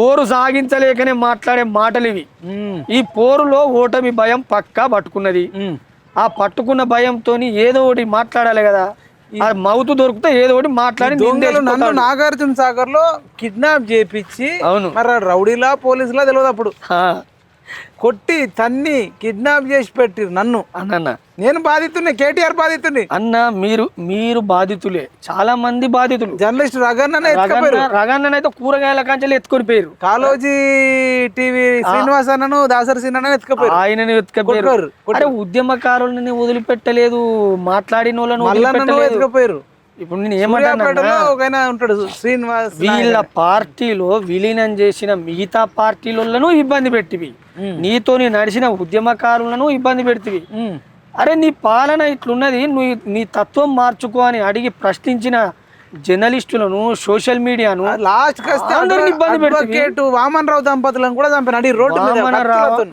పోరు సాగించలేకనే మాట్లాడే మాటలు ఇవి. ఈ పోరులో ఓటమి భయం పక్కా పట్టుకున్నది. ఆ పట్టుకున్న భయంతో ఏదో ఒకటి మాట్లాడాలి కదా. ఆ మౌతు దొరికితే ఏదో ఒకటి మాట్లాడి నన్ను నాగార్జున సాగర్ లో కిడ్నాప్ చేపించి అవును మరి రౌడీలా పోలీసులా తెలియదు అప్పుడు కొట్టి తన్ని కిడ్నాప్ చేసి పెట్టిరు నన్ను. అన్న నేను బాధితున్నే, కేటీఆర్ బాధితుని అన్న. మీరు బాధితులే, చాలా మంది బాధితులు. జర్నలిస్ట్ రగన్ననైతే కూరగాయల కాంచెలు ఎత్తుకొని పోయారు. కాలోజీ టీవీ శ్రీనివాస్ అన్నను దాసరి సిన్న ఎత్తుకపోయారు, ఆయనని ఎత్తుకపోయారు. అరే ఉద్యమకారులని వదిలిపెట్టలేదు, మాట్లాడిన వాళ్ళని ఎత్తుకపోయారు. ఇప్పుడు నేను ఏమంటాను, ఉంటాడు శ్రీనివాస్, వీళ్ళ పార్టీలో విలీనం చేసిన మిగతా పార్టీలను ఇబ్బంది పెట్టివి, నీతోని నడిచిన ఉద్యమకారులను ఇబ్బంది పెడితివి. అరే నీ పాలన ఇట్లున్నది, నువ్వు నీ తత్వం మార్చుకో అని అడిగి ప్రశ్నించిన జర్నలిస్టులను, సోషల్ మీడియాను లాస్ట్ ఇబ్బంది పెట్టి వామన్ రావు దంపతులను కూడా చంపినాడు ఈ రోడ్డు మీద.